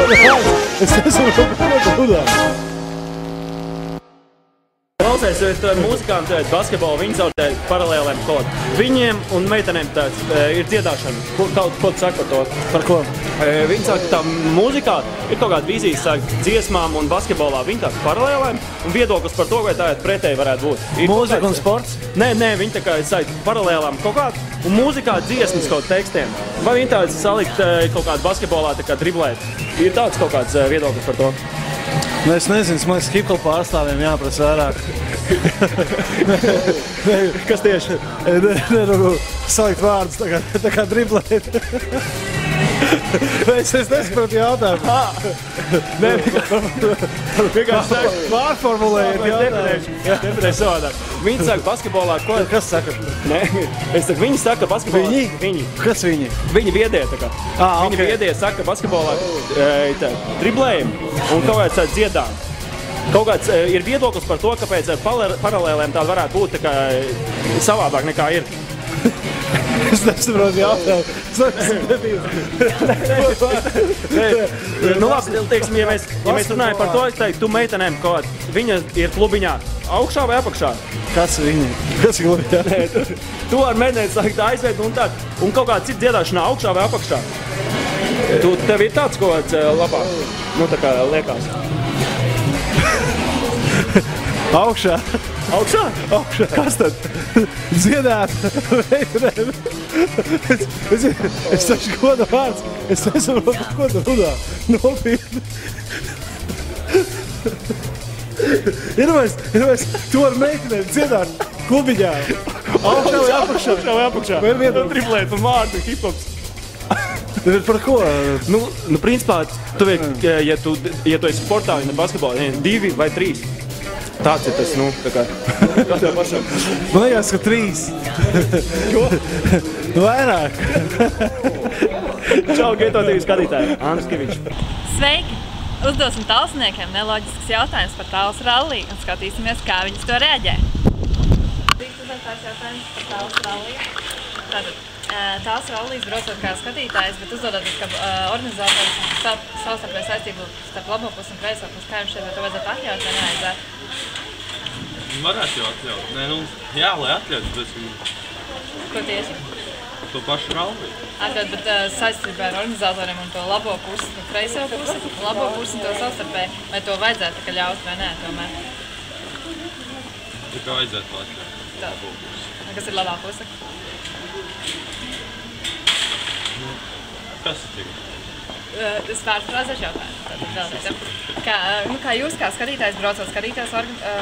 Es nesaprotu, par ko tu runā. Klausies, mūzikām basketbolu, viņi sauc paralēlēm kaut. Viņiem un meitenēm tāds ir dziedāšana. Ko tu saki par to? Par ko? Viņi saka, ka tā mūzikā ir kaut kāda vīzijas dziesmām un basketbolā. Viņi tāds paralēlēm un viedoklis par to, vai tā pretēji varētu būt. Mūzika un sports? Nē, viņi tā kā saka paralēlām kaut kādu un mūzikā dziesmas kaut tekstiem. Vai viņi tāds salikt kaut kādu basketbolā tā kā driblēt? Ir tāds kaut kāds viedoklis par to? Nu, es nezinu, man liekas, hip-hop pārstāvjiem jāprasa vairāk. Kas tieši? Nevaru salikt vārdus tā kā driblēt. Es nesaprotu jautājumu. Nē, vienkārši pārformulējiet jautājumu. Definēšu savādāk. Viņi saka basketbolā, ko... Kas saka? Nē, es saku, viņi saka basketbolā... Viņi? Kas viņi? Viņi viedie tā kā. Viņi viedie saka basketbolā driblējumi un kaut kāds dziedām. Kaut kāds ir viedoklis par to, kāpēc paralēlēm tāda varētu būt tā kā savādāk nekā ir. Es nesaprotu jautājumu. Nu labi, teiksim, ja mēs runājam par to, es teiktu, tu meitenēm kaut kādā, viņa ir klubiņā augšā vai apakšā? Kas viņi? Kas ir klubiņā? Tu ar meitenēm sakt aizved un tād, un kaut kāda cita dziedāšanā augšā vai apakšā? Tev ir tāds kaut kāds labāk, nu tā kā liekas. Augšā. Augšā? Augšā. Kas tad? Dziedāt. Es taču goda vārds. Es nesaprotu, par ko tu runā. Nopietni. Ir tu ar meitenēm dziedāt klubiņā. Augšā vai apakšā? Augšā vai apakšā? Vai ir viedoklis? Driblēt un vārdu, hip-hops. Par ko? Nu, principā, ja tu esi sportā, ja ne basketbolā, 2 vai 3. Tāds ir tas, nu, tā kā, tādā pašam. Man liekas, ka 3. Ko? Vairāk. Čau, Geto TV skatītāji. Andris Kiviņš. Sveiki! Uzdosim tālsniekiem neloģisks jautājums par tāls rallī un skatīsimies, kā viņi to reaģē. Drīkst uzdotās jautājums par tāls rallī. Tātad, tāls rallīs braucot kā skatītājs, bet uzdodoties kā organizators savstarpēju saistību starp labo pusi un kreiso pusi, kā jums šeit vai to vajadzētu atļaut vai nevajadzētu? Varētu jau atļaut. Nē, nu, jā, lai atļaut, bet... Ko tieši? To pašu rallī. Atļaut, bet saistībā ar organizatoriem un to labo pusi un kreiso pusi, labo pusi un to savstarpēju, vai to vajadzētu tā ļaut vai nē, tomēr? Tā kā vajadzētu atļaut. Labo pusi. Kas ir labā puse? Kas ir tik? Es pārfrāzēšu jautājumu. Kā jūs kā skatītājs braucot skatītājs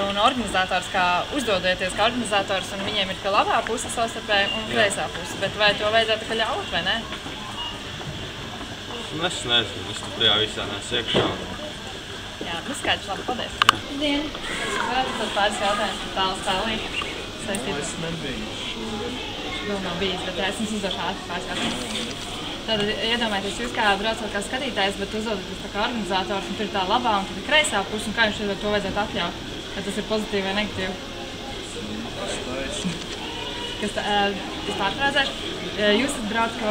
un organizators, kā uzdodoties kā organizators un viņiem ir ka labā puse savstarpēji un kreisā puse, bet vai to vajadzētu ka ļaut vai ne? Es nezinu, es tur tajā visā nesu iekšā. Jā, nu skaidrs, labi, paldies. Labdien! Es varētu dot pāris jautājumus par tālu stālī saistībā. Es nebiju. Vēl nav bijis, bet es jums uzdošu ātri pāris jautājumus. Tātad iedomājieties, jūs kā braucot kā skatītājs, bet uzdodaties tā kā organizators, un tur ir tā labā un tur ir kreisā puse, un kā jums šeit to vajadzētu atļaut? Vai tas ir pozitīvi vai negatīvi? Es pārfrāzēšu. Jūs esat brauc kā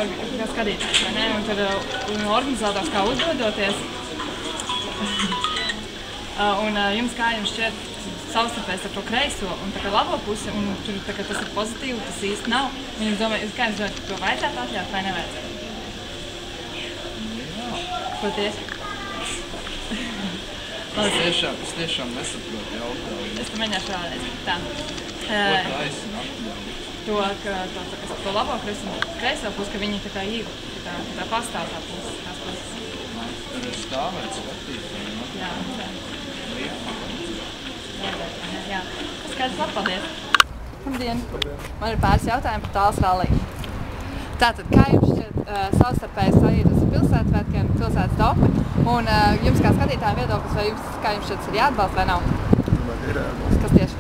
skatītājs, vai ne? Un tur organizators kā uzdodoties. Un jums kā jums šķiet savstarpēs ar to kreiso un tā kā labo pusi, un tur tā kā tas ir pozitīvi, tas īsti nav. Un jums domājat, kā jums domājat, to vajadzētu atļaut vai nevajadzētu? Ko tieši? Es tiešām nesaprotu jautājumu. Es to mēģināšu vēlreiz. Tā. Ko taisina atļaut? To labo kreiso pusi, ka viņi tā kā īva, tā pastāv tā pusi, tās puses. Tur ir stāvēt skatītājiem. Jā, jā. Skaidrs, labi, paldies. Labdien! Man ir pāris jautājumi par tāls rallī. Tātad, kā jums šķiet savstarpējas sajūtas ar pilsētvētkiem, pilsētas dopi, un jums kā skatītājiem viedoklis, vai kā jums šķiet ir jāatbalsta vai nav? Man ir jāatbalsta. Kas tieši?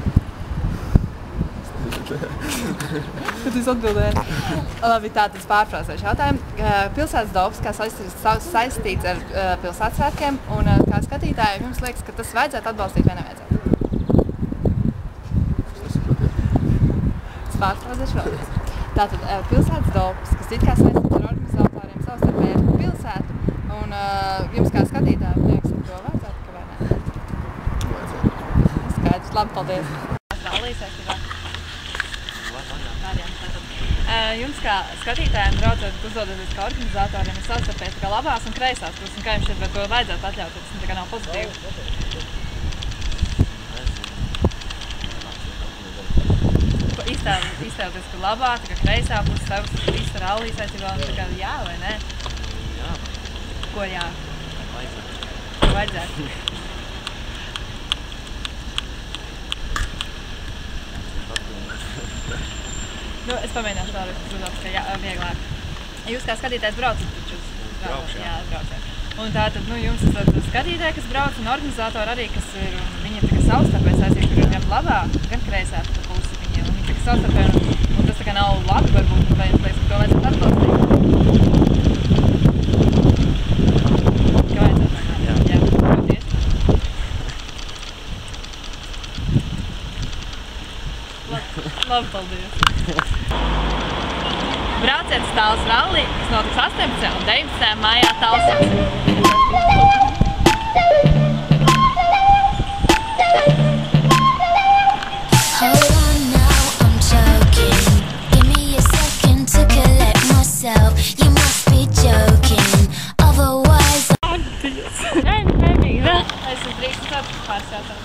Kad jūs atbildējat? Labi, tātad pārfrāzēšu jautājumu. Pilsētas dops, kā saistīts ar pilsētvētkiem, un kā skatītājiem jums liekas, ka tas vajadzētu atbalstīt vai nevajadzētu? Es pārfrāzēšu vēlreiz. Tātad pilsētas dops, kas it kā saistīts ar organizatoriem savstarpēji ar pilsētu, un Jums kā skatītājiem liekas, to vajadzētu, ka vai ne? Vajadzētu. Skaidrs, labi, paldies. Rallija saistībā. Jums kā skatītājiem braucot, uzdodaties kā organizatoriem, ir savstarpēji kā labās un kreisās puses, un kā jums šeit vai to vajadzētu atļaut, tas tā kā nav pozitīvi? Iztēloties, ka labā, tā kā kreisā puses, savas visu rallija saistībā, un tā kā jā vai ne? Jā. Ko jā? Vajadzētu. Vajadzētu. Nu, es pamēģināšu vēlreiz, kas uzdot, ka jā, vieglāk. Jūs kā skatītājs braucat taču uz Braukšu, jā. Jā, braucat. Un tātad, nu, jums esat skatītāji, kas brauc, un organizatori arī, kas ir, un viņi ir tā kā savstarpēji saistīti, kur ir gan labā, gan kreisā pusi viņiem, un viņi tā kā savstarpēji, un tas tā kā nav labi, varbūt, vai jums liekas, ka to vajadzētu atbalstīt? Ka vajadzētu? Jā. Paldies. Labi, paldies. Brauciet uz Tallas ralliju, kas notiks 18. un 19. maijā Talsā. Hold on now, I'm choking. Give me a second to collect myself. You must be joking. Otherwise, Nē, nebija. Es drīkstu tādu pārsjātāt.